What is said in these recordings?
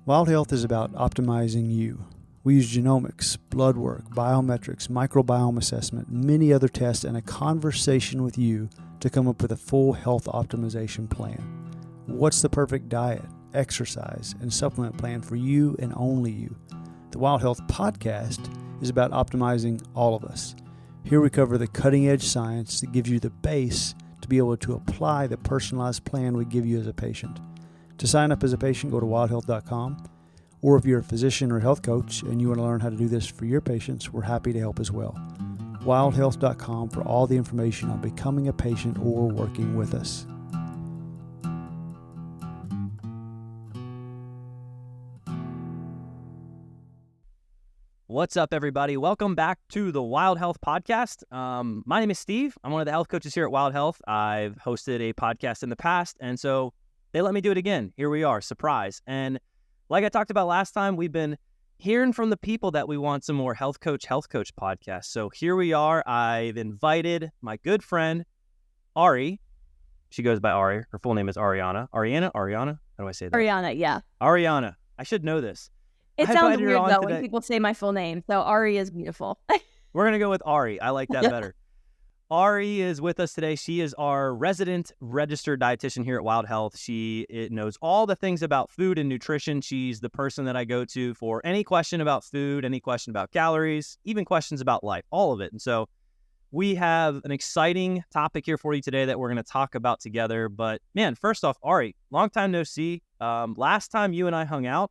Wild Health is about optimizing you. We use genomics, blood work, biometrics, microbiome assessment, many other tests, and a conversation with you to come up with a full health optimization plan. What's the perfect diet, exercise, and supplement plan for you and only you? The Wild Health podcast is about optimizing all of us. Here we cover the cutting-edge science that gives you the base to be able to apply the personalized plan we give you as a patient. To sign up as a patient, go to wildhealth.com. Or if you're a physician or health coach and you want to learn how to do this for your patients, we're happy to help as well. Wildhealth.com for all the information on becoming a patient or working with us. What's up, everybody? Welcome back to the Wild Health Podcast. My name is Steve. I'm one of the health coaches here at Wild Health. I've hosted a podcast in the past, and so they let me do it again. Here we are, surprise. And like I talked about last time, we've been hearing from the people that we want some more health coach podcasts. So here we are. I've invited my good friend, Ari. She goes by Ari. Her full name is Ariana. Ariana? How do I say that? Ariana, yeah. Ariana. I should know this. It sounds weird, though, when people say my full name. So Ari is beautiful. We're going to go with Ari. I like that better. Ari is with us today. She is our resident registered dietitian here at Wild Health. She knows all the things about food and nutrition. She's the person that I go to for any question about food, any question about calories, even questions about life, all of it. And so we have an exciting topic here for you today that we're going to talk about together. But man, first off, Ari, long time no see. Last time you and I hung out,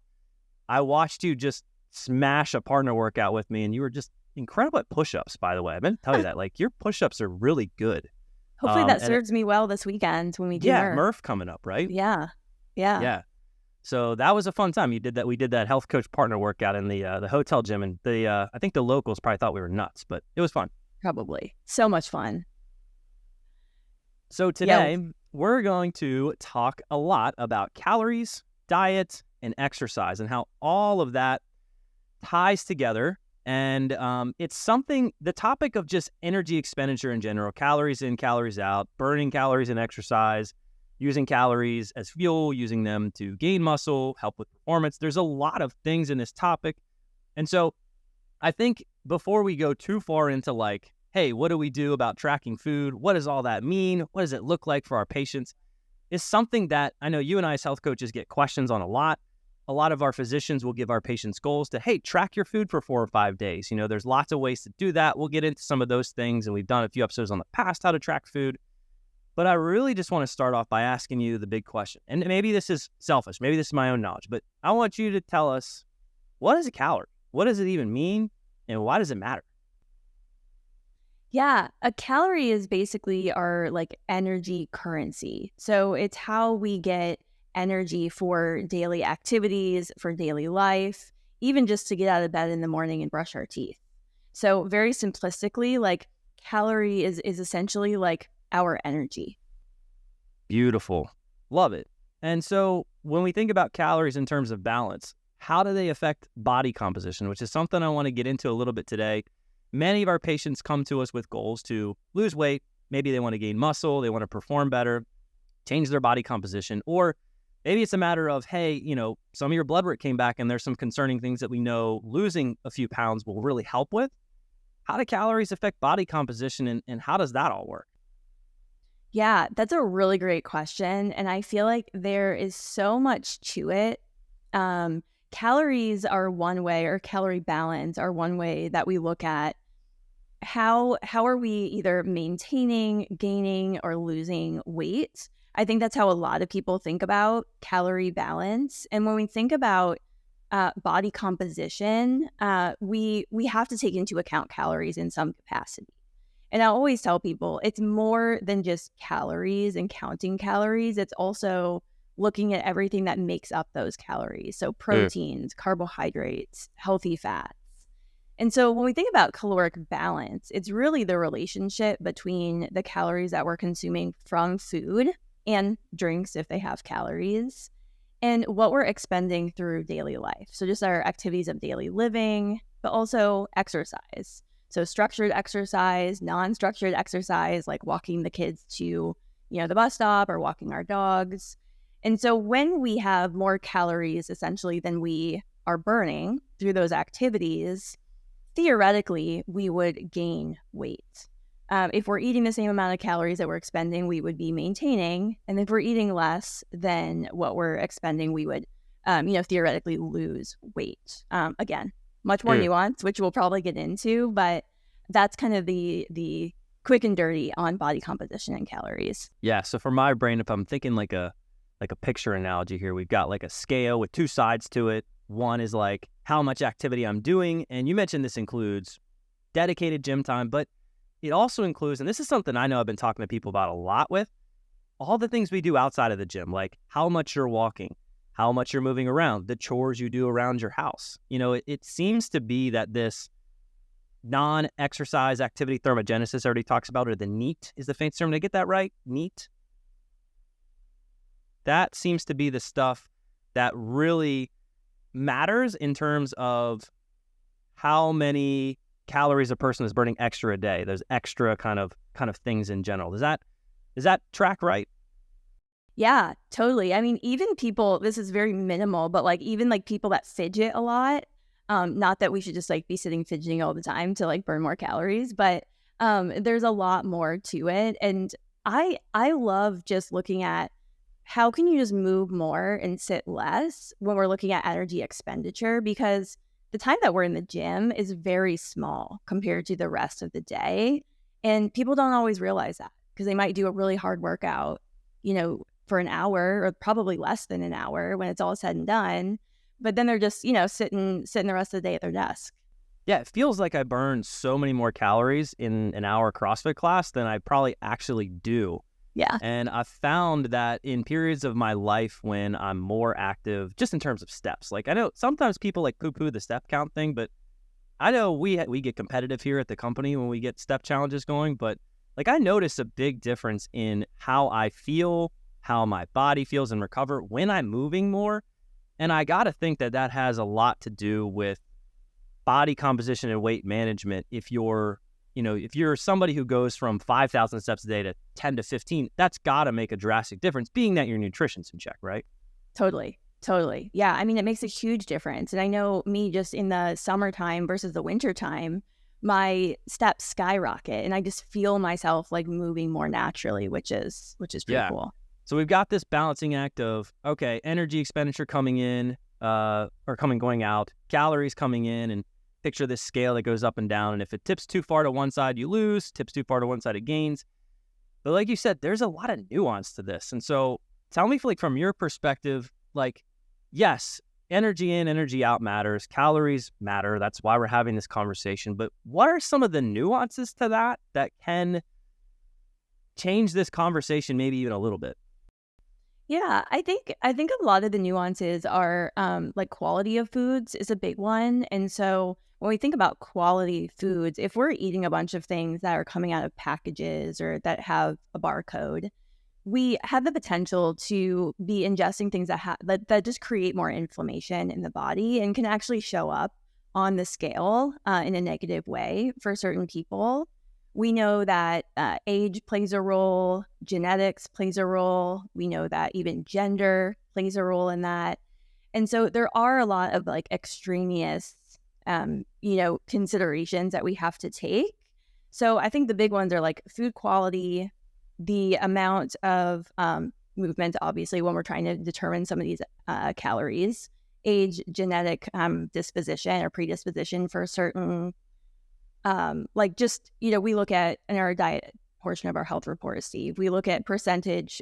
I watched you just smash a partner workout with me, and you were just incredible at push-ups, by the way. I meant to tell you that. Like, your push-ups are really good. Hopefully that serves me well this weekend when we do Murph coming up, right? Yeah. So that was a fun time. You did that. We did that health coach partner workout in the hotel gym, and I think the locals probably thought we were nuts, but it was fun. Probably. So much fun. So today, we're going to talk a lot about calories, diet, and exercise, and how all of that ties together. And it's something, the topic of just energy expenditure in general, calories in, calories out, burning calories in exercise, using calories as fuel, using them to gain muscle, help with performance. There's a lot of things in this topic. And so I think before we go too far into like, hey, what do we do about tracking food? What does all that mean? What does it look like for our patients? Is something that I know you and I as health coaches get questions on a lot. A lot of our physicians will give our patients goals to, hey, track your food for 4 or 5 days. You know, there's lots of ways to do that. We'll get into some of those things, and we've done a few episodes on the past, how to track food. But I really just want to start off by asking you the big question. And maybe this is selfish. Maybe this is my own knowledge. But I want you to tell us, what is a calorie? What does it even mean? And why does it matter? Yeah, a calorie is basically our like energy currency. So it's how we get energy for daily activities, for daily life, even just to get out of bed in the morning and brush our teeth. So very simplistically, like calorie is essentially like our energy. Beautiful. Love it. And so when we think about calories in terms of balance, how do they affect body composition, which is something I want to get into a little bit today. Many of our patients come to us with goals to lose weight. Maybe they want to gain muscle, they want to perform better, change their body composition, or maybe it's a matter of, hey, you know, some of your blood work came back and there's some concerning things that we know losing a few pounds will really help with. How do calories affect body composition, and how does that all work? Yeah, that's a really great question. And I feel like there is so much to it. Calories are one way, or calorie balance are one way that we look at how are we either maintaining, gaining, or losing weight. I think that's how a lot of people think about calorie balance. And when we think about body composition, we have to take into account calories in some capacity. And I always tell people it's more than just calories and counting calories. It's also looking at everything that makes up those calories. So proteins, carbohydrates, healthy fats. And so when we think about caloric balance, it's really the relationship between the calories that we're consuming from food and drinks, if they have calories, and what we're expending through daily life. So just our activities of daily living, but also exercise. So structured exercise, non-structured exercise, like walking the kids to, the bus stop or walking our dogs. And so when we have more calories essentially than we are burning through those activities, theoretically, we would gain weight. If we're eating the same amount of calories that we're expending, we would be maintaining. And if we're eating less than what we're expending, we would, theoretically lose weight. Again, much more nuanced, which we'll probably get into, but that's kind of the quick and dirty on body composition and calories. Yeah. So for my brain, if I'm thinking like a picture analogy here, we've got like a scale with two sides to it. One is like how much activity I'm doing. And you mentioned this includes dedicated gym time, but it also includes, and this is something I know I've been talking to people about a lot with, all the things we do outside of the gym, like how much you're walking, how much you're moving around, the chores you do around your house. It seems to be that this non-exercise activity thermogenesis already talks about, or the NEAT is the fancy term. Did I get that right? NEAT? That seems to be the stuff that really matters in terms of how many calories a person is burning extra a day. Those extra kind of things in general. Does that track right? Yeah, totally. I mean, even people, this is very minimal, but like even like people that fidget a lot, not that we should just like be sitting fidgeting all the time to like burn more calories, but there's a lot more to it. And I love just looking at how can you just move more and sit less when we're looking at energy expenditure, because the time that we're in the gym is very small compared to the rest of the day. And people don't always realize that because they might do a really hard workout, for an hour or probably less than an hour when it's all said and done. But then they're just, sitting the rest of the day at their desk. Yeah, it feels like I burn so many more calories in an hour CrossFit class than I probably actually do. Yeah. And I found that in periods of my life when I'm more active, just in terms of steps, like I know sometimes people like poo-poo the step count thing, but I know we get competitive here at the company when we get step challenges going, but like I notice a big difference in how I feel, how my body feels and recover when I'm moving more. And I got to think that has a lot to do with body composition and weight management. If you're somebody who goes from 5,000 steps a day to 10 to 15, that's got to make a drastic difference, being that your nutrition's in check, right? Totally. Yeah. I mean, it makes a huge difference. And I know me just in the summertime versus the wintertime, my steps skyrocket and I just feel myself like moving more naturally, which is pretty cool. So we've got this balancing act of, okay, energy expenditure coming in, going out, calories coming in, and picture this scale that goes up and down. And if it tips too far to one side, you lose. Tips too far to one side, it gains. But like you said, there's a lot of nuance to this. And so tell me, from your perspective, like, yes, energy in, energy out matters. Calories matter. That's why we're having this conversation. But what are some of the nuances to that can change this conversation maybe even a little bit? Yeah, I think a lot of the nuances are like quality of foods is a big one. And so when we think about quality foods, if we're eating a bunch of things that are coming out of packages or that have a barcode, we have the potential to be ingesting things that just create more inflammation in the body and can actually show up on the scale in a negative way for certain people. We know that age plays a role, genetics plays a role. We know that even gender plays a role in that. And so there are a lot of like extraneous, considerations that we have to take. So I think the big ones are like food quality, the amount of movement, obviously, when we're trying to determine some of these calories, age, genetic disposition or predisposition for certain we look at in our diet portion of our health report, Steve, we look at percentage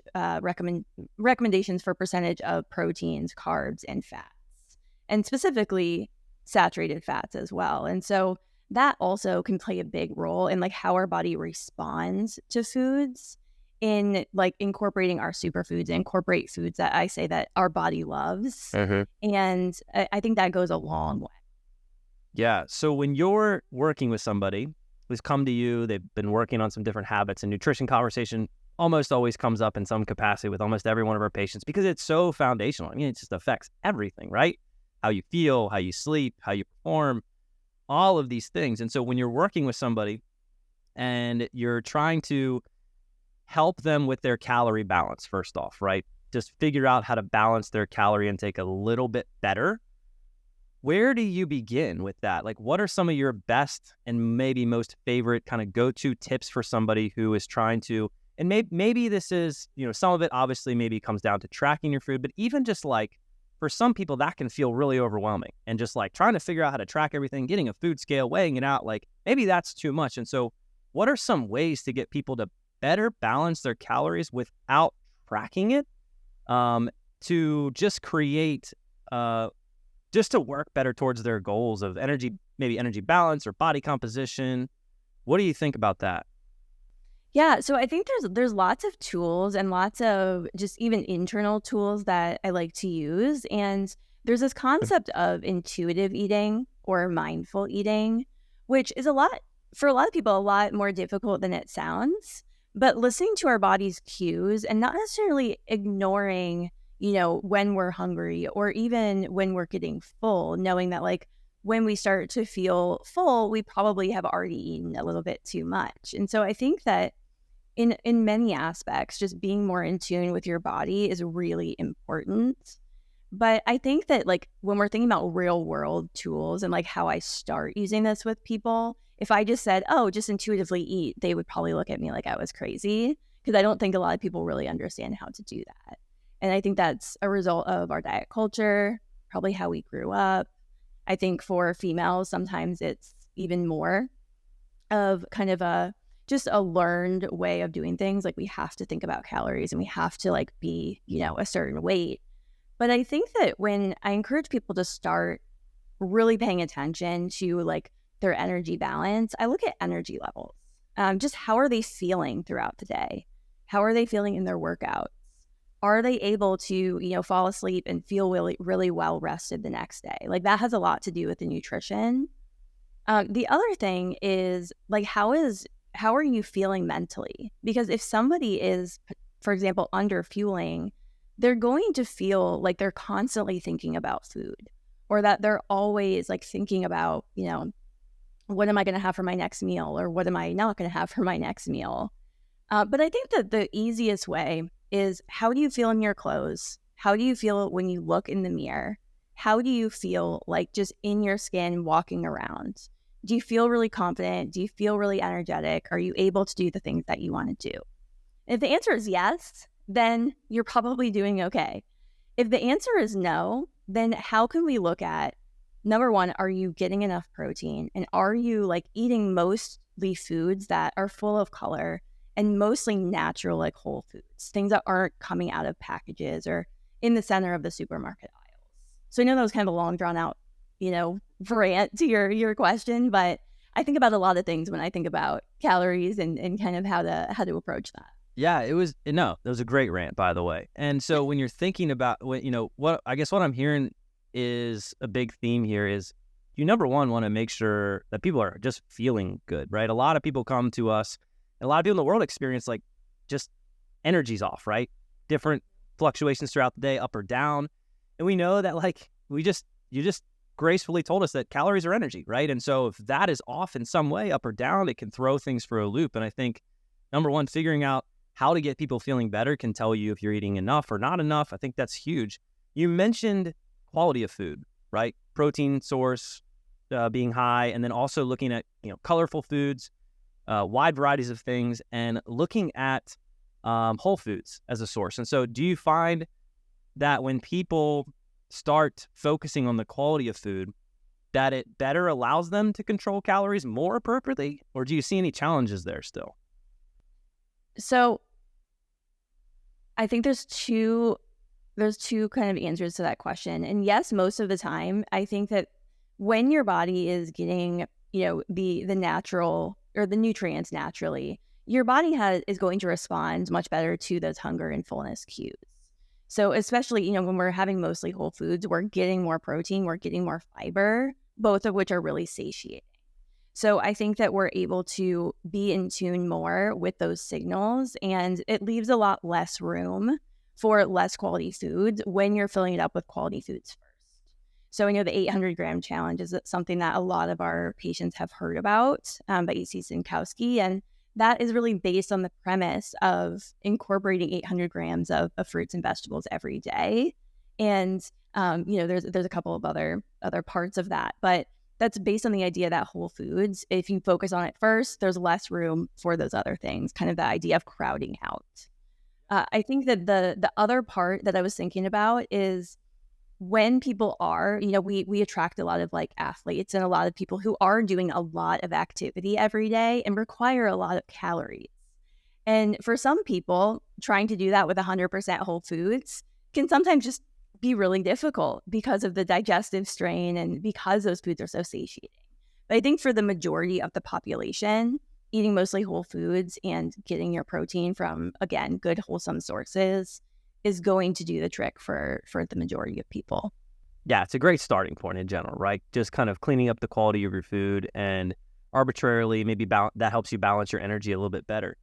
recommendations for percentage of proteins, carbs, and fats, and specifically saturated fats as well. And so that also can play a big role in like how our body responds to foods, in like incorporating our superfoods, incorporate foods that I say that our body loves. Mm-hmm. And I think that goes a long way. Yeah. So when you're working with somebody who's come to you, they've been working on some different habits, and nutrition conversation almost always comes up in some capacity with almost every one of our patients because it's so foundational. I mean, it just affects everything, right? How you feel, how you sleep, how you perform, all of these things. And so when you're working with somebody and you're trying to help them with their calorie balance, first off, right? just figure out how to balance their calorie intake a little bit better. Where do you begin with that? Like, what are some of your best and maybe most favorite kind of go-to tips for somebody who is trying to, and maybe this is, some of it obviously maybe comes down to tracking your food, but even just like for some people that can feel really overwhelming, and just like trying to figure out how to track everything, getting a food scale, weighing it out, like maybe that's too much. And so what are some ways to get people to better balance their calories without tracking it, to just create, just to work better towards their goals of energy, maybe energy balance or body composition? What do you think about that? Yeah, so I think there's lots of tools and lots of just even internal tools that I like to use. And there's this concept of intuitive eating or mindful eating, which is for a lot of people, a lot more difficult than it sounds. But listening to our body's cues and not necessarily ignoring, when we're hungry or even when we're getting full, knowing that like when we start to feel full, we probably have already eaten a little bit too much. And so I think that in many aspects, just being more in tune with your body is really important. But I think that like when we're thinking about real world tools and like how I start using this with people, if I just said, oh, just intuitively eat, they would probably look at me like I was crazy, because I don't think a lot of people really understand how to do that. And I think that's a result of our diet culture, probably how we grew up. I think for females, sometimes it's even more of kind of just a learned way of doing things. Like we have to think about calories and we have to like be, a certain weight. But I think that when I encourage people to start really paying attention to like their energy balance, I look at energy levels. Just how are they feeling throughout the day? How are they feeling in their workouts? Are they able to, fall asleep and feel really, really well rested the next day? Like that has a lot to do with the nutrition. The other thing is like, how are you feeling mentally? Because if somebody is, for example, under fueling, they're going to feel like they're constantly thinking about food, or that they're always like thinking about, what am I going to have for my next meal, or what am I not going to have for my next meal? But I think that the easiest way is, how do you feel in your clothes? How do you feel when you look in the mirror? How do you feel like just in your skin walking around? Do you feel really confident? Do you feel really energetic? Are you able to do the things that you want to do? If the answer is yes, then you're probably doing okay. If the answer is no, then how can we look at, number one, are you getting enough protein? And are you like eating mostly foods that are full of color and mostly natural, like whole foods, things that aren't coming out of packages or in the center of the supermarket aisles? So I know that was kind of a long drawn out, rant to your question, but I think about a lot of things when I think about calories and kind of how to approach that. Yeah, that was a great rant, by the way. And so when you're thinking about what I'm hearing is a big theme here is, you number one want to make sure that people are just feeling good, right? A lot of people come to us, and a lot of people in the world experience like just energy's off, right? Different fluctuations throughout the day, up or down. And we know that like you just gracefully told us that calories are energy, right? And so if that is off in some way, up or down, it can throw things for a loop. And I think number one, figuring out how to get people feeling better can tell you if you're eating enough or not enough. I think that's huge. You mentioned quality of food, right? Protein source being high, and then also looking at colorful foods, wide varieties of things, and looking at whole foods as a source. And so do you find that when people start focusing on the quality of food, that it better allows them to control calories more appropriately? Or do you see any challenges there still? So I think there's two kind of answers to that question. And yes, most of the time, I think that when your body is getting, the natural or the nutrients naturally, your body is going to respond much better to those hunger and fullness cues. So especially, when we're having mostly whole foods, we're getting more protein, we're getting more fiber, both of which are really satiating. So I think that we're able to be in tune more with those signals, and it leaves a lot less room for less quality foods when you're filling it up with quality foods first. So I know the 800-gram challenge is something that a lot of our patients have heard about by E.C. Sinkowski, and that is really based on the premise of incorporating 800 grams of fruits and vegetables every day. And, there's a couple of other parts of that, but that's based on the idea that whole foods, if you focus on it first, there's less room for those other things, kind of the idea of crowding out. I think that the other part that I was thinking about is when people are, we attract a lot of like athletes and a lot of people who are doing a lot of activity every day and require a lot of calories. And for some people, trying to do that with 100% whole foods can sometimes just be really difficult because of the digestive strain and because those foods are so satiating. But I think for the majority of the population, eating mostly whole foods and getting your protein from, again, good wholesome sources is going to do the trick for the majority of people. Yeah, it's a great starting point in general, right? Just kind of cleaning up the quality of your food and arbitrarily maybe that helps you balance your energy a little bit better.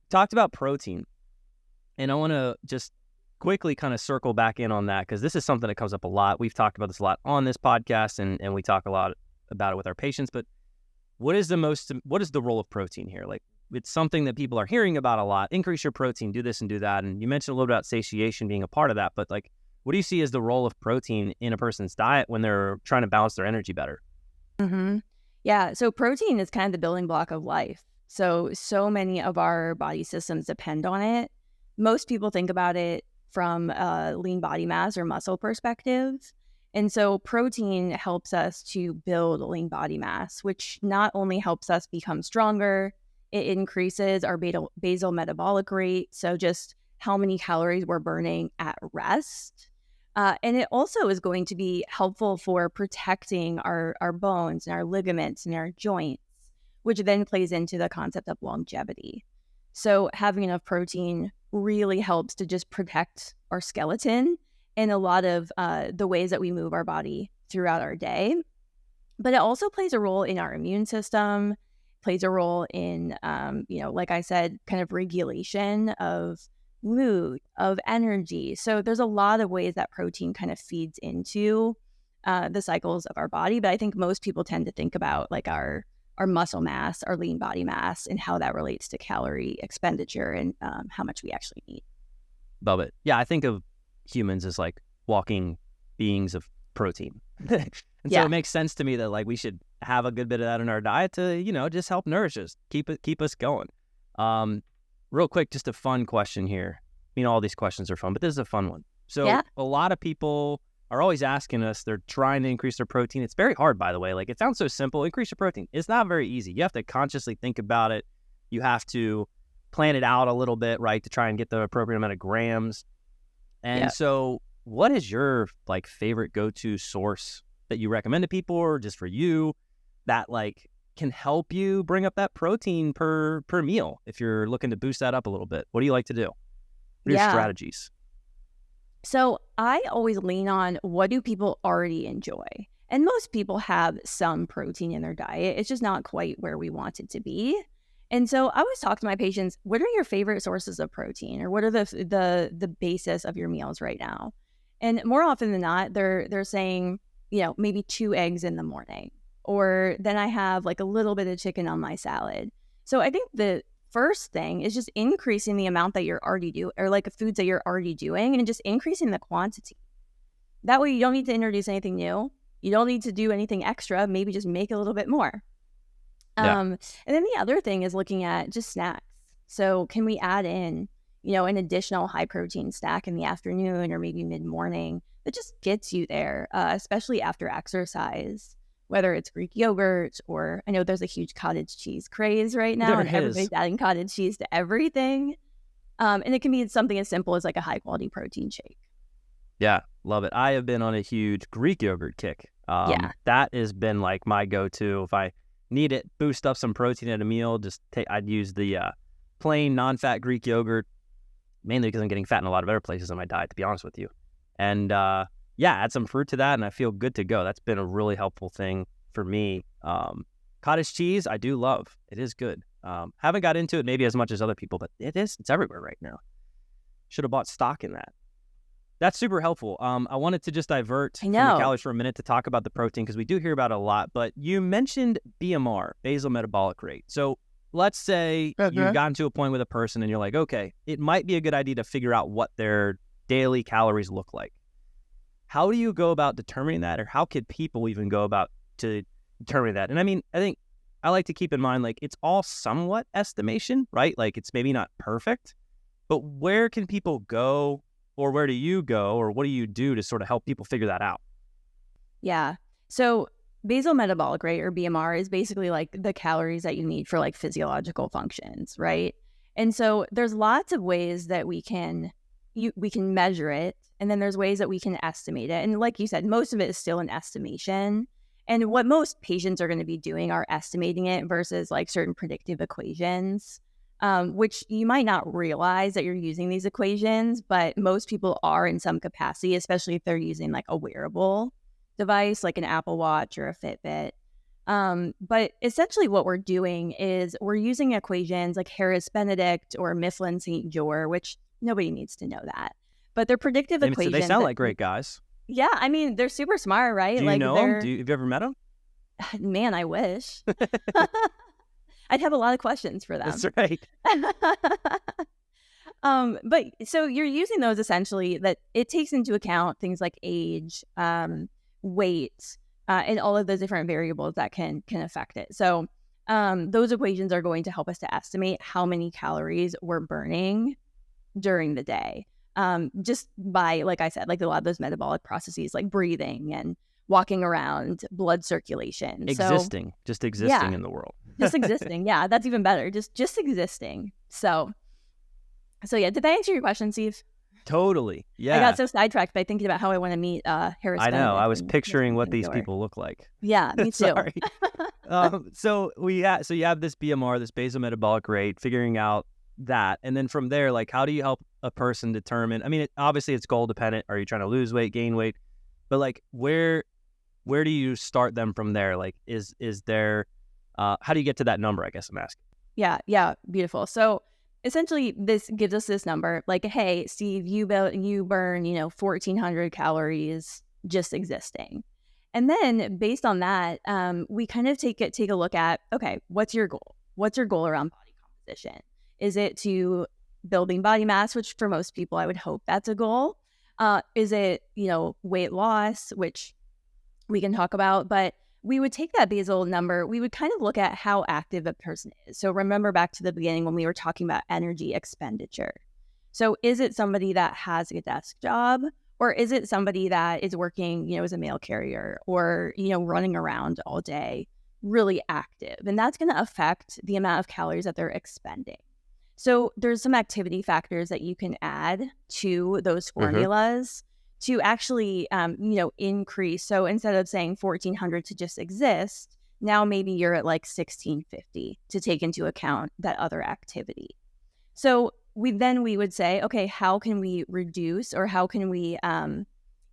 Talked about protein, and I want to just quickly kind of circle back in on that because this is something that comes up a lot. We've talked about this a lot on this podcast, and we talk a lot about it with our patients, but what is the role of protein here? Like, it's something that people are hearing about a lot. Increase your protein, do this and do that. And you mentioned a little bit about satiation being a part of that, but like, what do you see as the role of protein in a person's diet when they're trying to balance their energy better? Mm-hmm. Yeah, so protein is kind of the building block of life. So many of our body systems depend on it. Most people think about it from a lean body mass or muscle perspective. And so protein helps us to build lean body mass, which not only helps us become stronger, it increases our basal metabolic rate. So just how many calories we're burning at rest. And it also is going to be helpful for protecting our bones and our ligaments and our joints, which then plays into the concept of longevity. So having enough protein really helps to just protect our skeleton in a lot of the ways that we move our body throughout our day. But it also plays a role in our immune system, plays a role in, like I said, kind of regulation of mood, of energy. So there's a lot of ways that protein kind of feeds into the cycles of our body. But I think most people tend to think about like our muscle mass, our lean body mass, and how that relates to calorie expenditure and how much we actually need. Love it. Yeah, I think of humans as like walking beings of protein. And so it makes sense to me that like we should have a good bit of that in our diet to, just help nourish us, keep us going. Real quick, just a fun question here. All these questions are fun, but this is a fun one. So a lot of people are always asking us, they're trying to increase their protein. It's very hard, by the way. Like, it sounds so simple. Increase your protein. It's not very easy. You have to consciously think about it. You have to plan it out a little bit, right, to try and get the appropriate amount of grams. And so what is your like favorite go-to source that you recommend to people or just for you that like can help you bring up that protein per meal if you're looking to boost that up a little bit? What do you like to do? What are your strategies? So I always lean on what do people already enjoy? And most people have some protein in their diet. It's just not quite where we want it to be. And so I always talk to my patients, what are your favorite sources of protein, or what are the basis of your meals right now? And more often than not, they're saying, maybe 2 eggs in the morning, or then I have like a little bit of chicken on my salad. So I think the first thing is just increasing the amount that you're already doing, or like foods that you're already doing, and just increasing the quantity. That way you don't need to introduce anything new. You don't need to do anything extra. Maybe just make a little bit more. And then the other thing is looking at just snacks. So can we add in, an additional high protein snack in the afternoon or maybe mid-morning that just gets you there, especially after exercise, whether it's Greek yogurt or I know there's a huge cottage cheese craze right now and everybody's adding cottage cheese to everything. And it can be something as simple as like a high quality protein shake. Yeah, love it. I have been on a huge Greek yogurt kick. That has been like my go-to. If I need it, boost up some protein at a meal, I'd use the plain non-fat Greek yogurt, mainly because I'm getting fat in a lot of other places in my diet, to be honest with you. And add some fruit to that and I feel good to go. That's been a really helpful thing for me. Cottage cheese, I do love. It is good. Haven't got into it maybe as much as other people, but it's everywhere right now. Should have bought stock in that. That's super helpful. I wanted to just divert from the calories for a minute to talk about the protein because we do hear about it a lot, but you mentioned BMR, basal metabolic rate. So let's say you've gotten to a point with a person and you're like, okay, it might be a good idea to figure out what their daily calories look like. How do you go about determining that, or how could people even go about to determine that? And I mean, I think I like to keep in mind, like, it's all somewhat estimation, right? Like, it's maybe not perfect, but where can people go, or where do you go, or what do you do to sort of help people figure that out? Yeah. So basal metabolic rate, or BMR, is basically like the calories that you need for like physiological functions, right? And so there's lots of ways that we can measure it, and then there's ways that we can estimate it. And like you said, most of it is still an estimation. And what most patients are going to be doing are estimating it versus like certain predictive equations, which you might not realize that you're using these equations, but most people are in some capacity, especially if they're using like a wearable device like an Apple Watch or a Fitbit. But essentially what we're doing is we're using equations like Harris-Benedict or Mifflin-St. Jeor, which nobody needs to know that. But they're predictive equations. They sound like great guys. Yeah, I mean, they're super smart, right? Do you know them? Have you ever met them? Man, I wish. I'd have a lot of questions for them. That's right. But so you're using those essentially that it takes into account things like age, weight, and all of those different variables that can affect it. So those equations are going to help us to estimate how many calories we're burning during the day. Just by, like I said, like a lot of those metabolic processes like breathing and walking around, blood circulation. Existing in the world. Just existing. Yeah, that's even better. Just existing. So yeah, did that answer your question, Steve? Totally. Yeah. I got so sidetracked by thinking about how I want to meet Harris. I know. I was picturing what these people look like. Yeah, me too. Sorry. So you have this BMR, this basal metabolic rate, figuring out that, and then from there, like, how do you help a person determine? I mean, obviously it's goal dependent. Are you trying to lose weight, gain weight? But like, where do you start them from there? Like, is there how do you get to that number? I guess I'm asking. Yeah, beautiful. So essentially, this gives us this number. Like, hey, Steve, you burn 1,400 calories just existing, and then based on that, we kind of take a look at, okay, what's your goal? What's your goal around body composition? Is it to building body mass, which for most people, I would hope that's a goal. Is it, weight loss, which we can talk about, but we would take that basal number. We would kind of look at how active a person is. So remember back to the beginning when we were talking about energy expenditure. So is it somebody that has a desk job, or is it somebody that is working, as a mail carrier, or, running around all day, really active? And that's going to affect the amount of calories that they're expending. So there's some activity factors that you can add to those formulas to actually, increase. So instead of saying 1,400 to just exist, now maybe you're at like 1,650 to take into account that other activity. So we would say, okay, how can we reduce, or how can we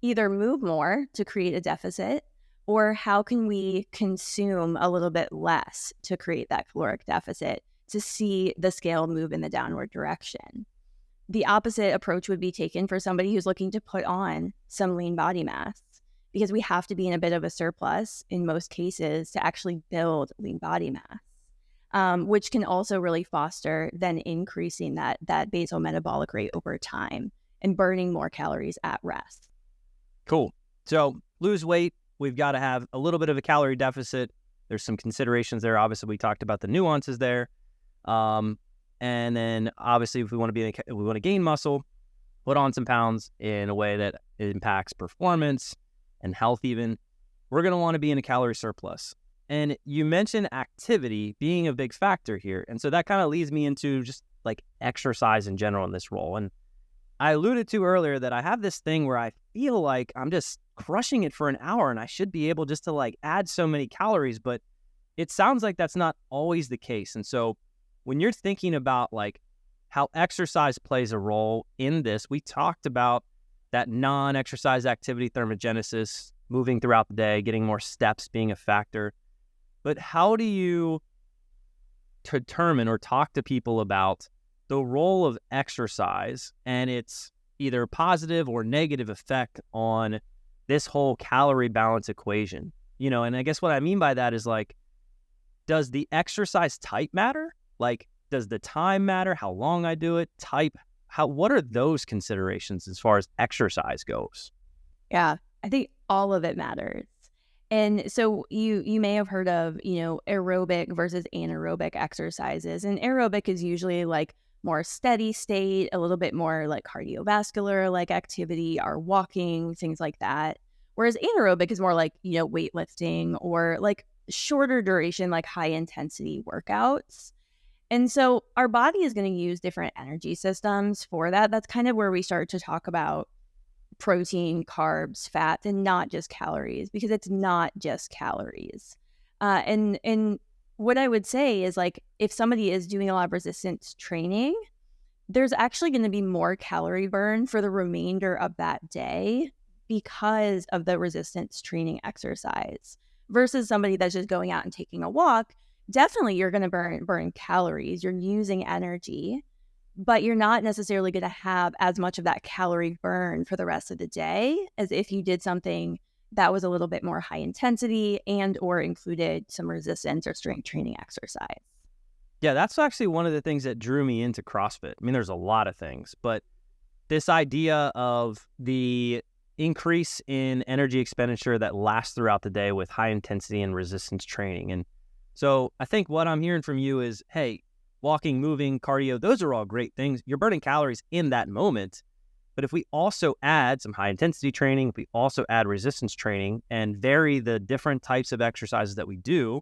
either move more to create a deficit, or how can we consume a little bit less to create that caloric deficit, to see the scale move in the downward direction. The opposite approach would be taken for somebody who's looking to put on some lean body mass, because we have to be in a bit of a surplus in most cases to actually build lean body mass, which can also really foster then increasing that basal metabolic rate over time and burning more calories at rest. Cool. So lose weight, we've got to have a little bit of a calorie deficit. There's some considerations there. Obviously, we talked about the nuances there. And then obviously if we want to gain muscle, put on some pounds in a way that impacts performance and health even, we're going to want to be in a calorie surplus. And you mentioned activity being a big factor here. And so that kind of leads me into just like exercise in general in this role. And I alluded to earlier that I have this thing where I feel like I'm just crushing it for an hour and I should be able just to like add so many calories, but it sounds like that's not always the case. And so when you're thinking about like how exercise plays a role in this, we talked about that non-exercise activity thermogenesis, moving throughout the day, getting more steps being a factor. But how do you determine or talk to people about the role of exercise and its either positive or negative effect on this whole calorie balance equation? And I guess what I mean by that is like, does the exercise type matter? Like, does the time matter? How long I do it? What are those considerations as far as exercise goes? Yeah, I think all of it matters. And so you may have heard of, aerobic versus anaerobic exercises. And aerobic is usually like more steady state, a little bit more like cardiovascular like activity or walking, things like that. Whereas anaerobic is more like, weightlifting or like shorter duration, like high intensity workouts. And so our body is going to use different energy systems for that. That's kind of where we start to talk about protein, carbs, fats, and not just calories, because it's not just calories. And what I would say is, like, if somebody is doing a lot of resistance training, there's actually going to be more calorie burn for the remainder of that day because of the resistance training exercise versus somebody that's just going out and taking a walk. Definitely you're going to burn calories. You're using energy, but you're not necessarily going to have as much of that calorie burn for the rest of the day as if you did something that was a little bit more high intensity and or included some resistance or strength training exercise. Yeah, that's actually one of the things that drew me into CrossFit. I mean, there's a lot of things, but this idea of the increase in energy expenditure that lasts throughout the day with high intensity and resistance training. And so I think what I'm hearing from you is, hey, walking, moving, cardio, those are all great things. You're burning calories in that moment. But if we also add some high intensity training, if we also add resistance training and vary the different types of exercises that we do,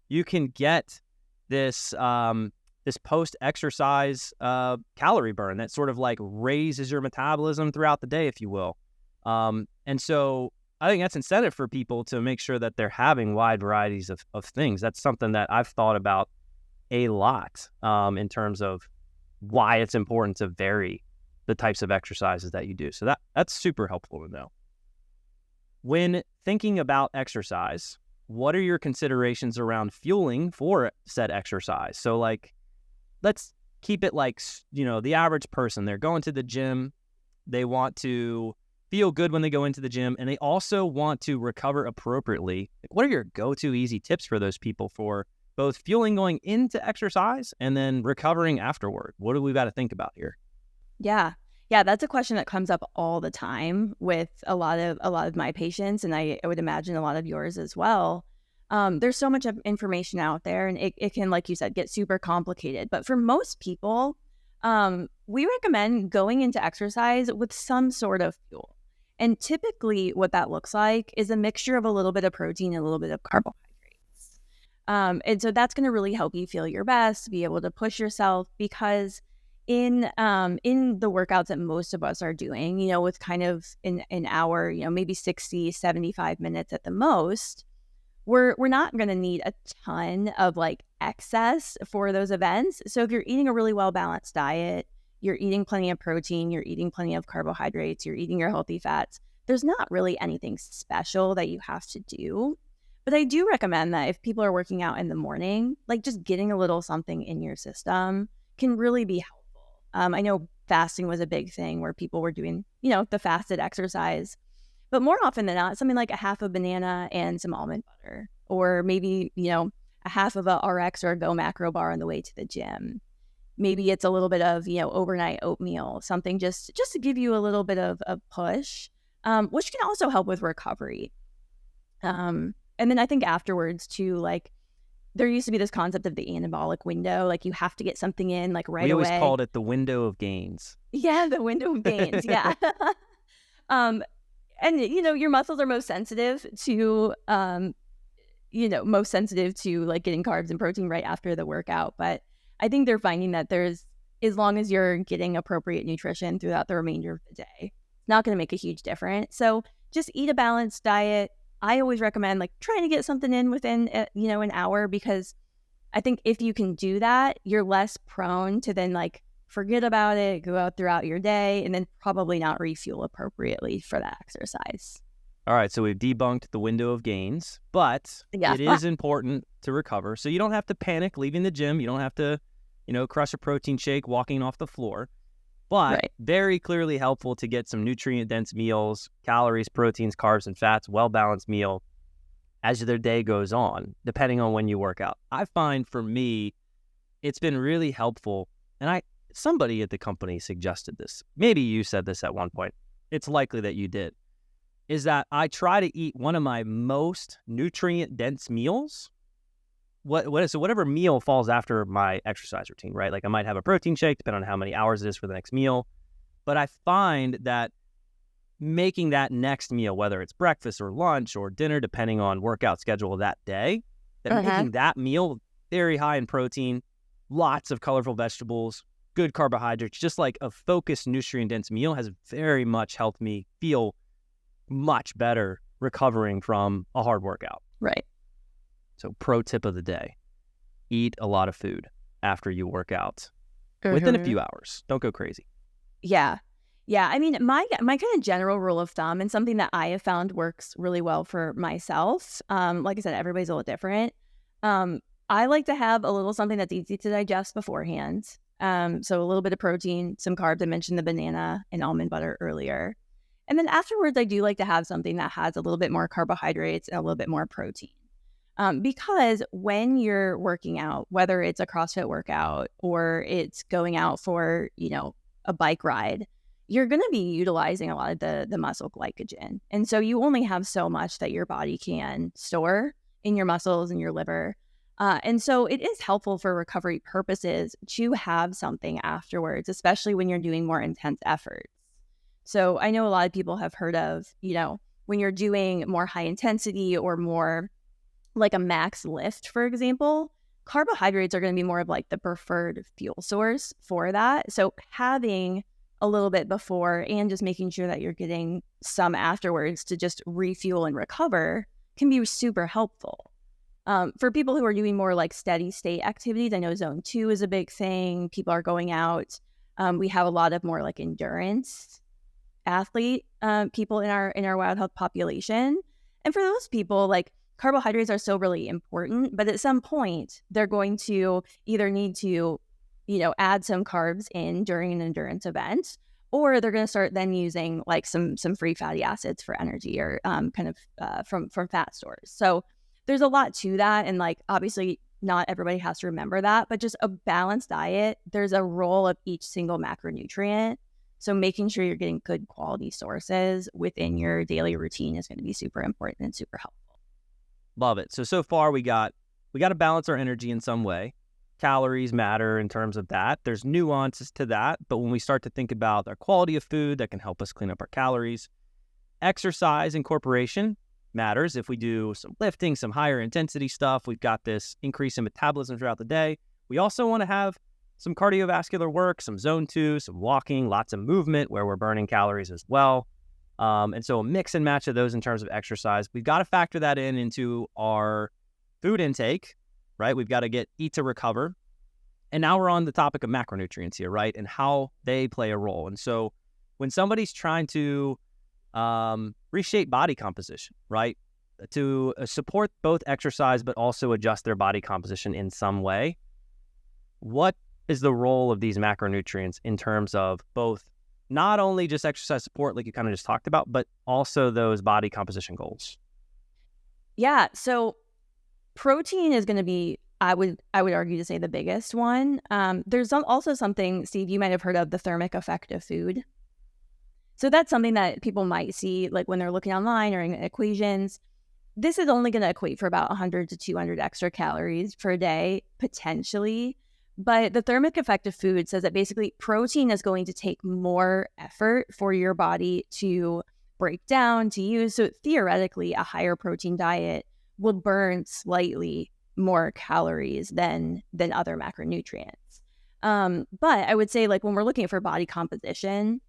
you can get this this post-exercise calorie burn that sort of like raises your metabolism throughout the day, if you will. And so I think that's incentive for people to make sure that they're having wide varieties of things. That's something that I've thought about a lot in terms of why it's important to vary the types of exercises that you do. So that's super helpful to know. When thinking about exercise, what are your considerations around fueling for said exercise? So like, let's keep it like, the average person, they're going to the gym, they want to feel good when they go into the gym, and they also want to recover appropriately. What are your go-to easy tips for those people for both fueling going into exercise and then recovering afterward? What do we got to think about here? Yeah, that's a question that comes up all the time with a lot of my patients, and I would imagine a lot of yours as well. There's so much information out there, and it can, like you said, get super complicated. But for most people, we recommend going into exercise with some sort of fuel. And typically what that looks like is a mixture of a little bit of protein and a little bit of carbohydrates. And so that's going to really help you feel your best, be able to push yourself, because in the workouts that most of us are doing, with kind of an hour, maybe 60, 75 minutes at the most, we're not going to need a ton of like excess for those events. So if you're eating a really well-balanced diet, you're eating plenty of protein, you're eating plenty of carbohydrates, you're eating your healthy fats, there's not really anything special that you have to do. But I do recommend that if people are working out in the morning, like just getting a little something in your system can really be helpful. I know fasting was a big thing where people were doing, the fasted exercise. But more often than not, something like a half a banana and some almond butter, or maybe, a half of a RX or a Go macro bar on the way to the gym. Maybe it's a little bit of, overnight oatmeal, something just to give you a little bit of a push, which can also help with recovery. And then I think afterwards too, like there used to be this concept of the anabolic window, like you have to get something in like right away. We always called it the window of gains. Yeah, the window of gains. Yeah. And, your muscles are most sensitive to, like getting carbs and protein right after the workout. But I think they're finding that as long as you're getting appropriate nutrition throughout the remainder of the day, it's not going to make a huge difference. So just eat a balanced diet. I always recommend like trying to get something in within, an hour, because I think if you can do that, you're less prone to then like forget about it, go out throughout your day, and then probably not refuel appropriately for that exercise. All right, so we've debunked the window of gains, but it is important to recover. So you don't have to panic leaving the gym. You don't have to, crush a protein shake walking off the floor. But very clearly helpful to get some nutrient-dense meals, calories, proteins, carbs, and fats, well-balanced meal as their day goes on, depending on when you work out. I find for me, it's been really helpful. And somebody at the company suggested this. Maybe you said this at one point. It's likely that you did. Is that I try to eat one of my most nutrient-dense meals. So whatever meal falls after my exercise routine, right? Like I might have a protein shake, depending on how many hours it is for the next meal. But I find that making that next meal, whether it's breakfast or lunch or dinner, depending on workout schedule that day, that making that meal very high in protein, lots of colorful vegetables, good carbohydrates, just like a focused nutrient-dense meal has very much helped me feel much better recovering from a hard workout. Right. So pro tip of the day, eat a lot of food after you work out within a few hours. Don't go crazy. Yeah. Yeah. I mean, my kind of general rule of thumb, and something that I have found works really well for myself. Like I said, everybody's a little different. I like to have a little something that's easy to digest beforehand. So a little bit of protein, some carbs. I mentioned the banana and almond butter earlier. And then afterwards, I do like to have something that has a little bit more carbohydrates and a little bit more protein. Because when you're working out, whether it's a CrossFit workout or it's going out for, a bike ride, you're going to be utilizing a lot of the muscle glycogen. And so you only have so much that your body can store in your muscles and your liver. And so it is helpful for recovery purposes to have something afterwards, especially when you're doing more intense efforts. So I know a lot of people have heard of, when you're doing more high intensity or more like a max lift, for example, carbohydrates are going to be more of like the preferred fuel source for that. So having a little bit before and just making sure that you're getting some afterwards to just refuel and recover can be super helpful. For people who are doing more like steady state activities, I know zone 2 is a big thing. People are going out. We have a lot of more like endurance athlete people in our wild health population. And for those people, like carbohydrates are still really important, but at some point they're going to either need to, add some carbs in during an endurance event, or they're going to start then using like some free fatty acids for energy or from fat stores. So there's a lot to that. And like, obviously not everybody has to remember that, but just a balanced diet, there's a role of each single macronutrient. So making sure you're getting good quality sources within your daily routine is going to be super important and super helpful. Love it. So far we got to balance our energy in some way. Calories matter in terms of that. There's nuances to that. But when we start to think about our quality of food that can help us clean up our calories, exercise incorporation matters. If we do some lifting, some higher intensity stuff, we've got this increase in metabolism throughout the day. We also want to have some cardiovascular work, some zone 2, some walking, lots of movement where we're burning calories as well. And so a mix and match of those in terms of exercise. We've got to factor that into our food intake, right? We've got to eat to recover. And now we're on the topic of macronutrients here, right? And how they play a role. And so when somebody's trying to reshape body composition, right? To support both exercise, but also adjust their body composition in some way, what is the role of these macronutrients in terms of both not only just exercise support, like you kind of just talked about, but also those body composition goals? Yeah. So protein is going to be, I would argue to say, the biggest one. There's also something, Steve, you might have heard of, the thermic effect of food. So that's something that people might see like when they're looking online or in equations. This is only going to equate for about 100 to 200 extra calories per day, potentially. But the thermic effect of food says that basically protein is going to take more effort for your body to break down, to use. So theoretically, a higher protein diet will burn slightly more calories than other macronutrients. But I would say, like, when we're looking for body composition,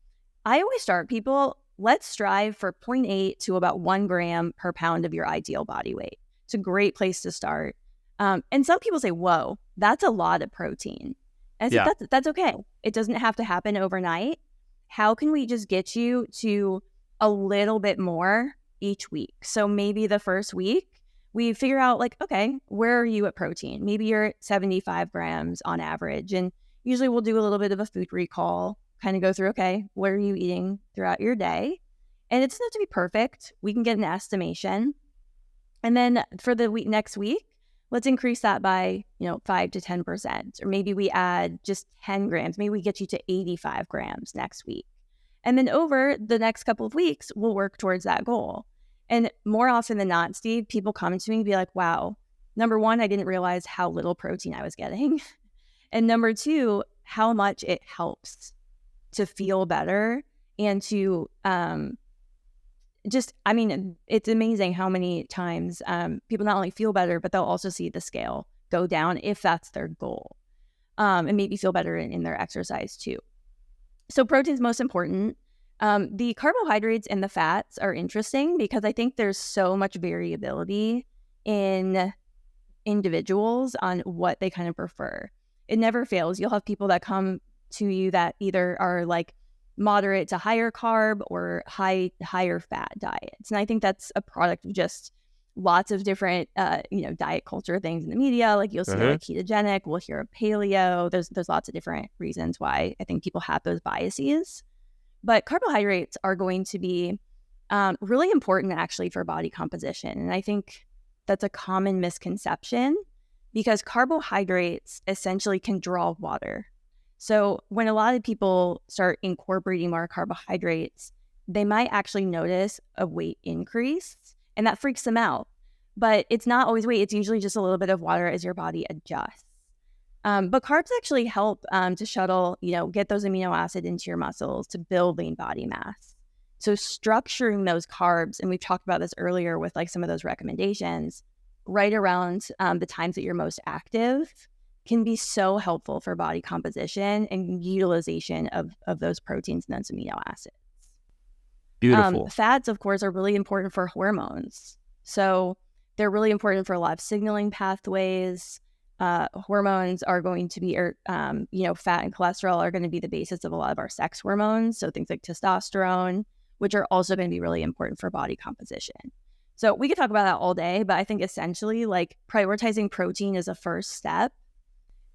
I always start people, let's strive for 0.8 to about 1 gram per pound of your ideal body weight. It's a great place to start. And some people say, whoa, that's a lot of protein. And I said, that's okay. It doesn't have to happen overnight. How can we just get you to a little bit more each week? So maybe the first week, we figure out like, okay, where are you at protein? Maybe you're at 75 grams on average. And usually we'll do a little bit of a food recall, kind of go through, okay, what are you eating throughout your day? And it doesn't have to be perfect. We can get an estimation. And then for the next week, let's increase that by, 5 to 10%. Or maybe we add just 10 grams. Maybe we get you to 85 grams next week. And then over the next couple of weeks, we'll work towards that goal. And more often than not, Steve, people come to me and be like, wow, number one, I didn't realize how little protein I was getting. And number two, how much it helps to feel better and to it's amazing how many times people not only feel better, but they'll also see the scale go down if that's their goal, and maybe feel better in their exercise too. So protein's most important. The carbohydrates and the fats are interesting because I think there's so much variability in individuals on what they kind of prefer. It never fails. You'll have people that come to you that either are like moderate to higher carb or higher fat diets. And I think that's a product of just lots of different, diet culture things in the media. Like you'll see like ketogenic, we'll hear of paleo. There's lots of different reasons why I think people have those biases. But carbohydrates are going to be really important actually for body composition. And I think that's a common misconception because carbohydrates essentially can draw water. So when a lot of people start incorporating more carbohydrates, they might actually notice a weight increase, and that freaks them out. But it's not always weight. It's usually just a little bit of water as your body adjusts. But carbs actually help to shuttle, get those amino acids into your muscles to build lean body mass. So structuring those carbs, and we've talked about this earlier with like some of those recommendations, right around the times that you're most active can be so helpful for body composition and utilization of those proteins and those amino acids. Beautiful. Fats, of course, are really important for hormones. So they're really important for a lot of signaling pathways. Hormones are going to be, fat and cholesterol are going to be the basis of a lot of our sex hormones. So things like testosterone, which are also going to be really important for body composition. So we could talk about that all day, but I think essentially like prioritizing protein is a first step.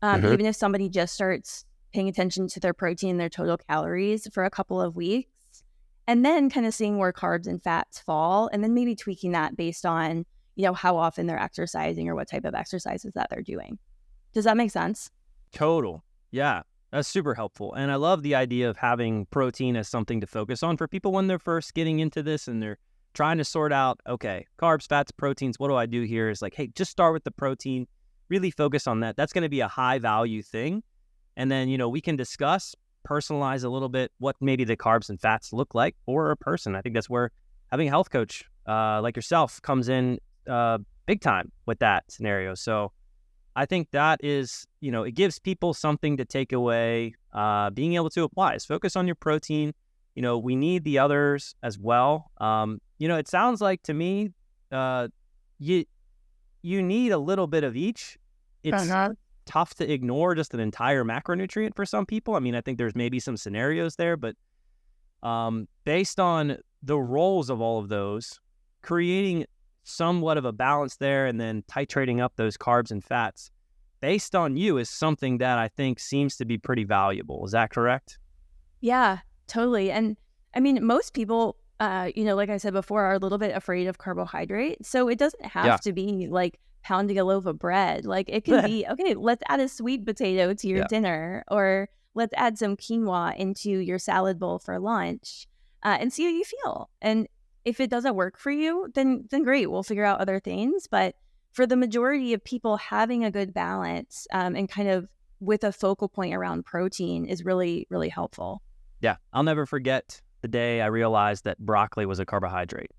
Even if somebody just starts paying attention to their protein, their total calories for a couple of weeks, and then kind of seeing where carbs and fats fall, and then maybe tweaking that based on, how often they're exercising or what type of exercises that they're doing. Does that make sense? Total. Yeah, that's super helpful. And I love the idea of having protein as something to focus on for people when they're first getting into this and they're trying to sort out, okay, carbs, fats, proteins, what do I do here? Is like, hey, just start with the protein. Really focus on that. That's going to be a high value thing. And then, we can discuss, personalize a little bit what maybe the carbs and fats look like for a person. I think that's where having a health coach like yourself comes in big time with that scenario. So I think that is, it gives people something to take away, being able to apply is focus on your protein. We need the others as well. It sounds like to me, you need a little bit of each. It's tough to ignore just an entire macronutrient for some people. I mean, I think there's maybe some scenarios there, but based on the roles of all of those, creating somewhat of a balance there and then titrating up those carbs and fats based on you is something that I think seems to be pretty valuable. Is that correct? Yeah, totally. And I mean, most people, like I said before, are a little bit afraid of carbohydrates. So it doesn't have to be like pounding a loaf of bread. Like it can be, okay, let's add a sweet potato to your dinner, or let's add some quinoa into your salad bowl for lunch, and see how you feel. And if it doesn't work for you, then great, we'll figure out other things. But for the majority of people, having a good balance and kind of with a focal point around protein is really, really helpful. Yeah, I'll never forget the day I realized that broccoli was a carbohydrate.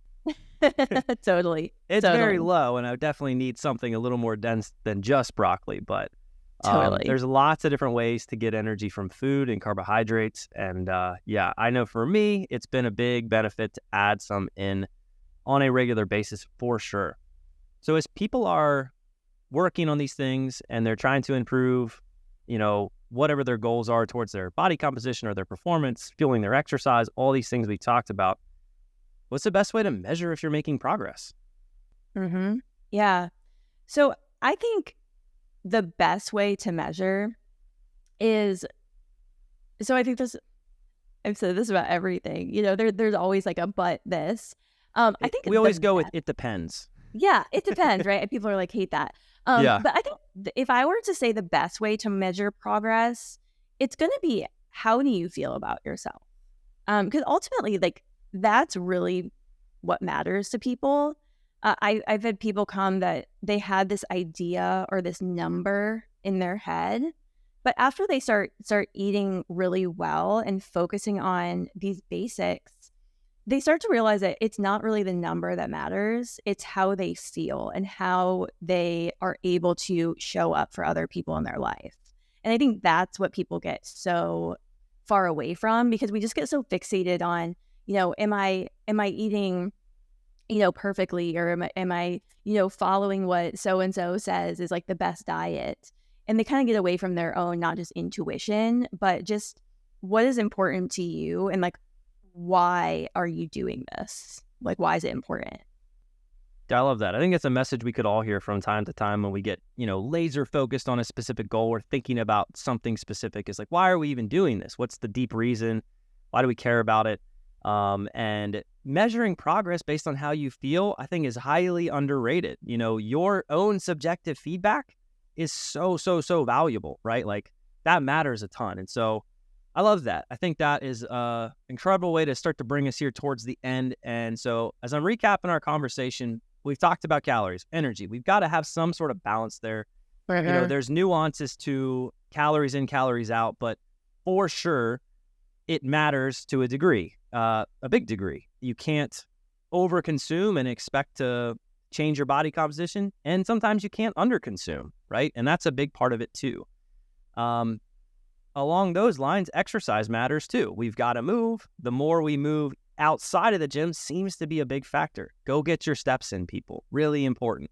Totally. It's very low, and I would definitely need something a little more dense than just broccoli. But there's lots of different ways to get energy from food and carbohydrates. And I know for me, it's been a big benefit to add some in on a regular basis for sure. So as people are working on these things and they're trying to improve, whatever their goals are towards their body composition or their performance, fueling their exercise, all these things we talked about, what's the best way to measure if you're making progress? Yeah. So I think the best way to measure is, I think this, I've said this about everything, there's always like a but this. I think we always go with it depends. Yeah, it depends, right? People are like, hate that. Yeah. But I think if I were to say the best way to measure progress, it's going to be, how do you feel about yourself? Because ultimately, like, that's really what matters to people. I've had people come that they had this idea or this number in their head, but after they start eating really well and focusing on these basics, they start to realize that it's not really the number that matters. It's how they feel and how they are able to show up for other people in their life. And I think that's what people get so far away from, because we just get so fixated on, am I eating, perfectly, or am I, following what so-and-so says is like the best diet. And they kind of get away from their own, not just intuition, but just what is important to you, and like, why are you doing this? Like, why is it important? I love that. I think it's a message we could all hear from time to time when we get, laser focused on a specific goal or thinking about something specific. Is like, why are we even doing this? What's the deep reason? Why do we care about it? And measuring progress based on how you feel, I think, is highly underrated. Your own subjective feedback is so valuable, right? Like, that matters a ton. And so I love that. I think that is an incredible way to start to bring us here towards the end. And so as I'm recapping our conversation, we've talked about calories, energy. We've got to have some sort of balance there. There's nuances to calories in, calories out, but for sure, it matters to a degree, a big degree. You can't overconsume and expect to change your body composition. And sometimes you can't underconsume, right? And that's a big part of it too. Along those lines, exercise matters too. We've got to move. The more we move outside of the gym seems to be a big factor. Go get your steps in, people. Really important.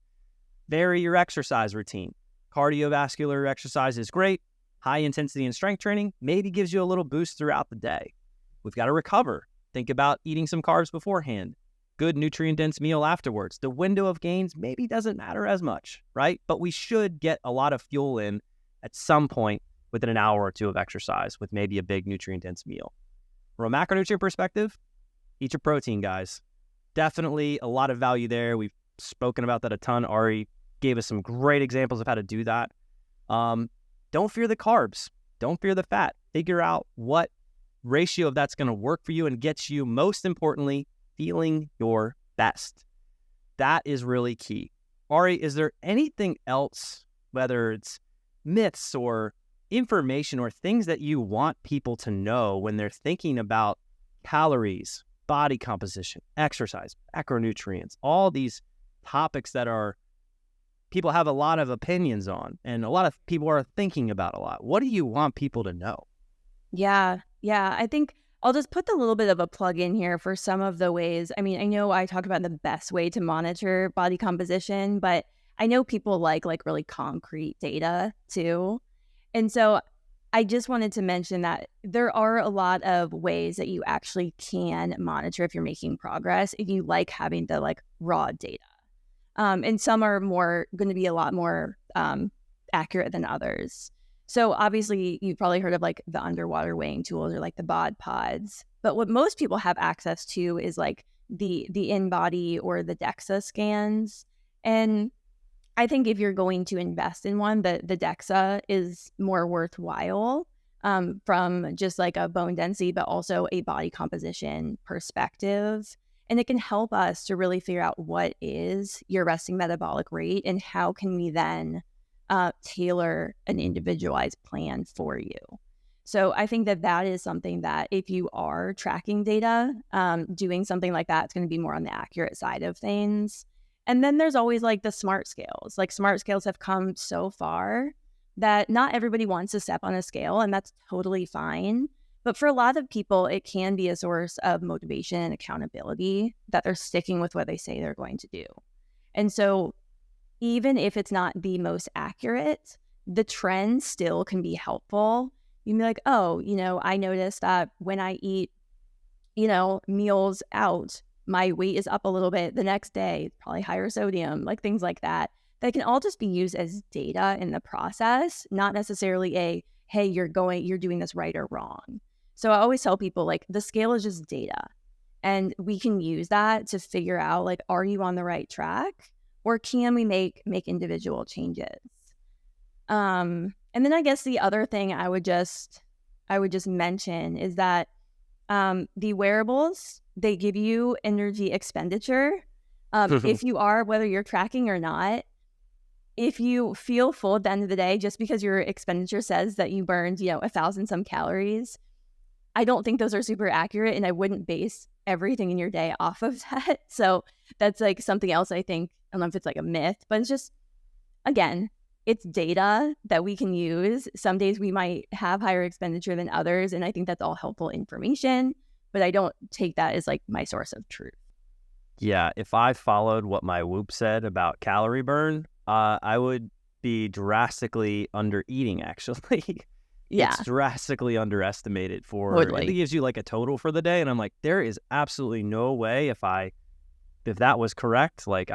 Vary your exercise routine. Cardiovascular exercise is great. High intensity and strength training maybe gives you a little boost throughout the day. We've got to recover. Think about eating some carbs beforehand. Good nutrient-dense meal afterwards. The window of gains maybe doesn't matter as much, right? But we should get a lot of fuel in at some point within an hour or two of exercise with maybe a big nutrient-dense meal. From a macronutrient perspective, eat your protein, guys. Definitely a lot of value there. We've spoken about that a ton. Ari gave us some great examples of how to do that. Don't fear the carbs. Don't fear the fat. Figure out what ratio of that's going to work for you and get you, most importantly, feeling your best. That is really key. Ari, is there anything else, whether it's myths or information or things that you want people to know when they're thinking about calories, body composition, exercise, macronutrients, all these topics that are people have a lot of opinions on and a lot of people are thinking about a lot? What do you want people to know? Yeah. I think I'll just put a little bit of a plug in here for some of the ways. I mean, I know I talk about the best way to monitor body composition, but I know people like really concrete data too. And so I just wanted to mention that there are a lot of ways that you actually can monitor if you're making progress, if you like having the raw data. And some are going to be a lot more accurate than others. So obviously you've probably heard of the underwater weighing tools or the bod pods. But what most people have access to is the in-body or the DEXA scans. And I think if you're going to invest in one, the DEXA is more worthwhile from just a bone density, but also a body composition perspective. And it can help us to really figure out what is your resting metabolic rate and how can we then tailor an individualized plan for you. So I think that is something that if you are tracking data, doing something like that, it's going to be more on the accurate side of things. And then there's always the smart scales. Smart scales have come so far that not everybody wants to step on a scale, and that's totally fine. But for a lot of people, it can be a source of motivation and accountability that they're sticking with what they say they're going to do. And so even if it's not the most accurate, the trend still can be helpful. You can be like, oh, I noticed that when I eat, meals out, my weight is up a little bit the next day, probably higher sodium, things like that. That can all just be used as data in the process, not necessarily hey, you're doing this right or wrong. So I always tell people the scale is just data, and we can use that to figure out are you on the right track, or can we make individual changes? And then I guess the other thing I would just mention is that the wearables, they give you energy expenditure. If you are, whether you're tracking or not, if you feel full at the end of the day, just because your expenditure says that you burned, 1,000 some calories, I don't think those are super accurate, and I wouldn't base everything in your day off of that. So that's like something else I think, I don't know if it's like a myth, but it's just, again, it's data that we can use. Some days we might have higher expenditure than others, and I think that's all helpful information, but I don't take that as like my source of truth. Yeah, if I followed what my Whoop said about calorie burn, I would be drastically under eating, actually. Yeah. It's drastically underestimated for, Totally. it gives you like a total for the day. And I'm like, there is absolutely no way if that was correct, like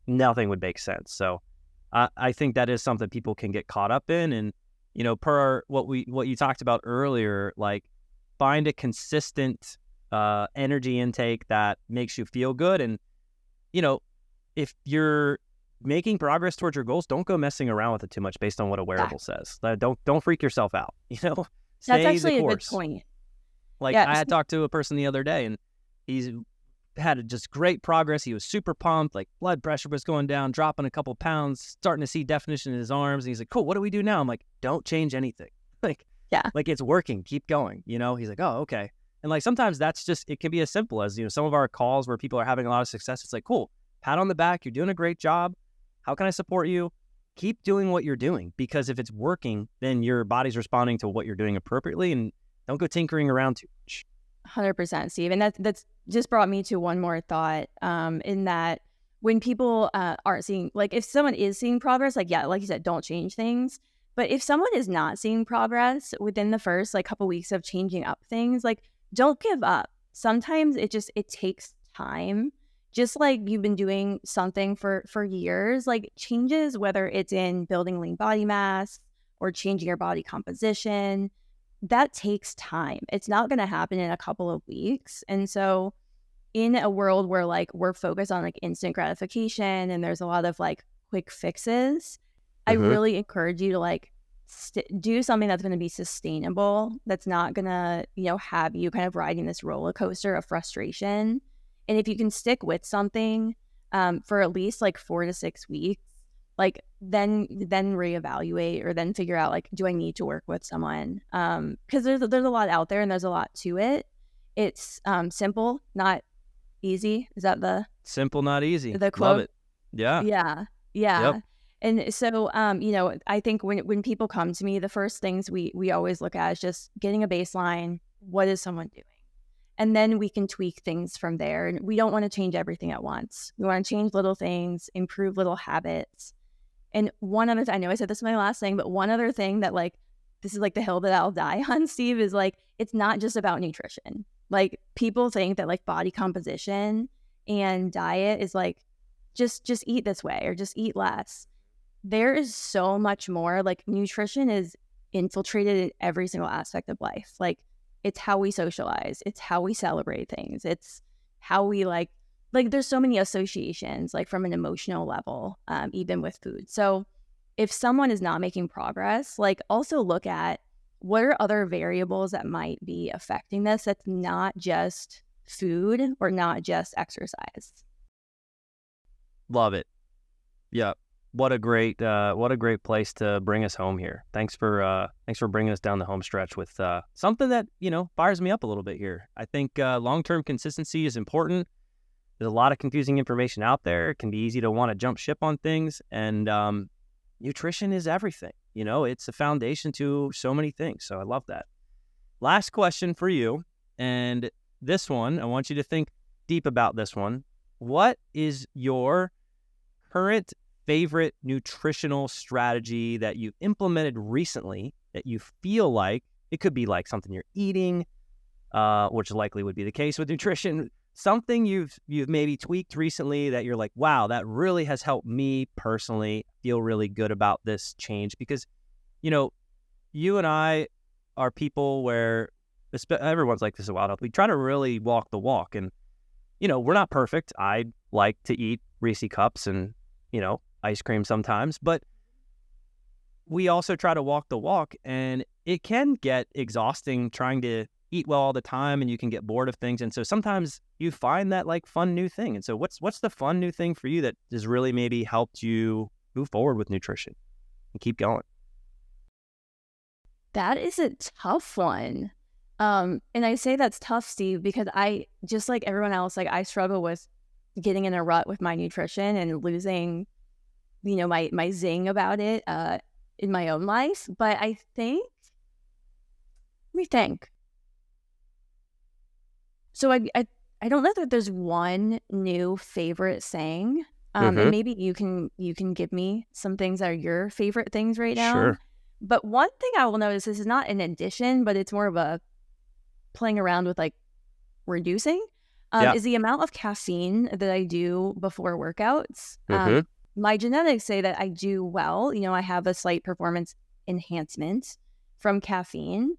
nothing would make sense. So I think that is something people can get caught up in. And, per what you talked about earlier, like find a consistent energy intake that makes you feel good. And, if you're making progress towards your goals, don't go messing around with it too much based on what a wearable says. Don't freak yourself out. Stay That's actually the a course. good point. Like I had talked to a person the other day, and he's had just great progress. He was super pumped, like blood pressure was going down, dropping a couple pounds, starting to see definition in his arms. And he's like, cool, what do we do now? I'm like, don't change anything. Like it's working, keep going. He's like, oh, okay. And like sometimes that's just, it can be as simple as, some of our calls where people are having a lot of success. It's like, cool, pat on the back, you're doing a great job. How can I support you? Keep doing what you're doing, because if it's working, then your body's responding to what you're doing appropriately, and don't go tinkering around too much. 100%, Steve. And that's just brought me to one more thought, in that when people aren't seeing, like if someone is seeing progress, like you said, don't change things. But if someone is not seeing progress within the first like couple weeks of changing up things, like don't give up. Sometimes it takes time. Just like you've been doing something for years, like changes, whether it's in building lean body mass or changing your body composition, that takes time. It's not going to happen in a couple of weeks. And so in a world where like we're focused on like instant gratification and there's a lot of like quick fixes, I really encourage you to like do something that's going to be sustainable, that's not going to, have you kind of riding this roller coaster of frustration. And if you can stick with something for at least like 4 to 6 weeks, like then reevaluate, or then figure out like, do I need to work with someone? Because there's a lot out there and there's a lot to it. It's simple, not easy. Is that the simple, not easy? The quote? Love it. Yeah. Yeah. Yep. And so, I think when people come to me, the first things we always look at is just getting a baseline. What is someone doing? And then we can tweak things from there. And we don't want to change everything at once. We want to change little things, improve little habits. And one other thing, I know I said this is my last thing, but one other thing that like, this is like the hill that I'll die on, Steve, is like, it's not just about nutrition. Like people think that like body composition and diet is like, just eat this way or just eat less. There is so much more. Like nutrition is infiltrated in every single aspect of life. Like it's how we socialize. It's how we celebrate things. It's how we like there's so many associations, like from an emotional level, even with food. So if someone is not making progress, like also look at what are other variables that might be affecting this. That's not just food or not just exercise. Love it. Yeah. What a great place to bring us home here. Thanks for bringing us down the home stretch with something that, fires me up a little bit here. I think long-term consistency is important. There's a lot of confusing information out there. It can be easy to want to jump ship on things, and nutrition is everything. It's a foundation to so many things. So I love that. Last question for you, and this one, I want you to think deep about this one. What is your current favorite nutritional strategy that you've implemented recently that you feel like it could be like something you're eating, which likely would be the case with nutrition, something you've maybe tweaked recently that you're like, wow, that really has helped me personally feel really good about this change? Because, you and I are people where everyone's like this at Wild Health. We try to really walk the walk, and, we're not perfect. I like to eat Reese cups and ice cream sometimes, but we also try to walk the walk, and it can get exhausting trying to eat well all the time, and you can get bored of things. And so sometimes you find that like fun new thing. And so what's the fun new thing for you that has really maybe helped you move forward with nutrition and keep going? That is a tough one. And I say that's tough, Steve, because I, just like everyone else, like I struggle with getting in a rut with my nutrition and losing, my zing about it in my own life. But I think, let me think. So I don't know that there's one new favorite saying. And maybe you can give me some things that are your favorite things right now. Sure. But one thing I will notice, this is not an addition, but it's more of a playing around with like reducing, is the amount of caffeine that I do before workouts. My genetics say that I do well. I have a slight performance enhancement from caffeine,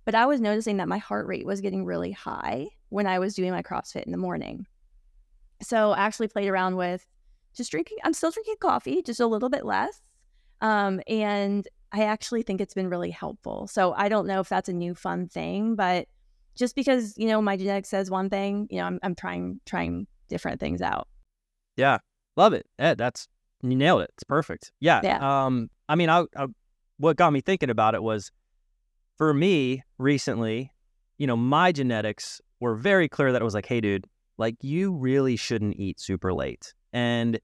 but I was noticing that my heart rate was getting really high when I was doing my CrossFit in the morning. So I actually played around with just drinking. I'm still drinking coffee, just a little bit less. And I actually think it's been really helpful. So I don't know if that's a new fun thing, but just because, my genetics says one thing, I'm trying different things out. Yeah. Love it. Ed, you nailed it. It's perfect. Yeah. I mean, what got me thinking about it was, for me recently, my genetics were very clear that it was like, hey, dude, like you really shouldn't eat super late. And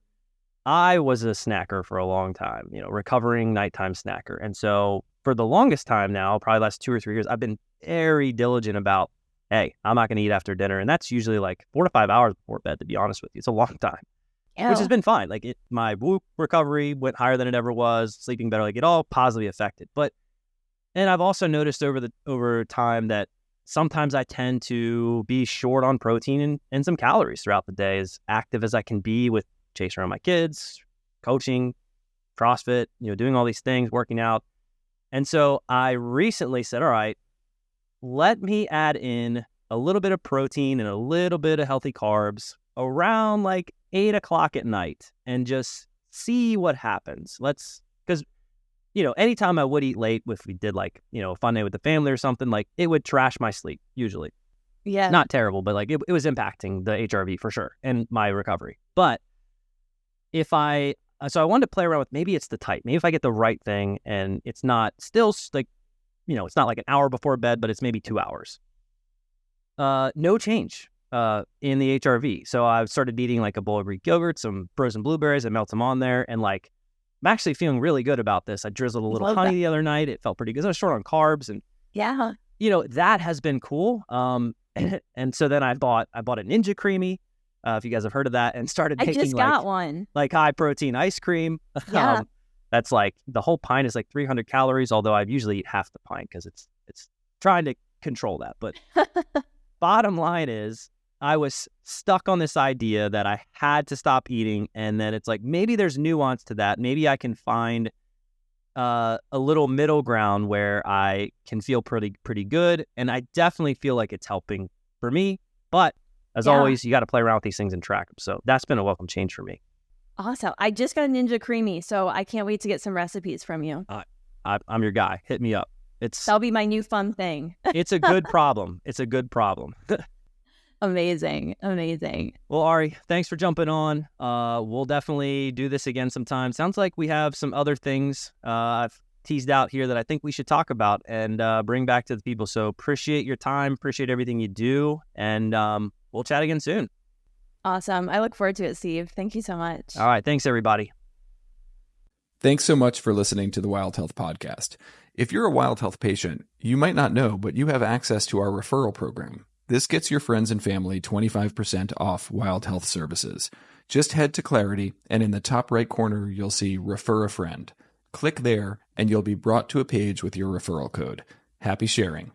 I was a snacker for a long time, recovering nighttime snacker. And so for the longest time now, probably the last 2 or 3 years, I've been very diligent about, hey, I'm not going to eat after dinner. And that's usually like 4 to 5 hours before bed, to be honest with you. It's a long time, which has been fine. Like my Whoop recovery went higher than it ever was, sleeping better, like it all positively affected. And I've also noticed over time that sometimes I tend to be short on protein and some calories throughout the day, as active as I can be with chasing around my kids, coaching, CrossFit, doing all these things, working out. And so I recently said, all right, let me add in a little bit of protein and a little bit of healthy carbs around like 8 o'clock at night and just see what happens. Because anytime I would eat late, if we did like, a fun day with the family or something, like it would trash my sleep usually. Yeah. Not terrible, but like it was impacting the HRV for sure and my recovery. But so I wanted to play around with, maybe it's the type. Maybe if I get the right thing and it's not still like, it's not like an hour before bed, but it's maybe 2 hours. No change in the HRV. So I've started eating like a bowl of Greek yogurt, some frozen blueberries, I melt them on there, and like I'm actually feeling really good about this. I drizzled a little honey the other night. It felt pretty good. I was short on carbs, and that has been cool. And so then I bought a Ninja Creamy, if you guys have heard of that, and started making one. Like high protein ice cream. Yeah. That's like the whole pint is like 300 calories, although I usually eat half the pint because it's trying to control that. But bottom line is, I was stuck on this idea that I had to stop eating, and then it's like, maybe there's nuance to that. Maybe I can find a little middle ground where I can feel pretty good, and I definitely feel like it's helping for me. But as always, you got to play around with these things and track them. So that's been a welcome change for me. Awesome. I just got a Ninja Creamy, so I can't wait to get some recipes from you. I'm your guy. Hit me up. That'll be my new fun thing. It's a good problem. It's a good problem. Amazing. Well, Ari, thanks for jumping on. We'll definitely do this again sometime. Sounds like we have some other things I've teased out here that I think we should talk about and bring back to the people. So appreciate your time, appreciate everything you do, and we'll chat again soon. Awesome. I look forward to it, Steve. Thank you so much. All right. Thanks, everybody. Thanks so much for listening to the Wild Health Podcast. If you're a Wild Health patient, you might not know, but you have access to our referral program. This gets your friends and family 25% off Wild Health services. Just head to Clarity, and in the top right corner, you'll see Refer a Friend. Click there, and you'll be brought to a page with your referral code. Happy sharing.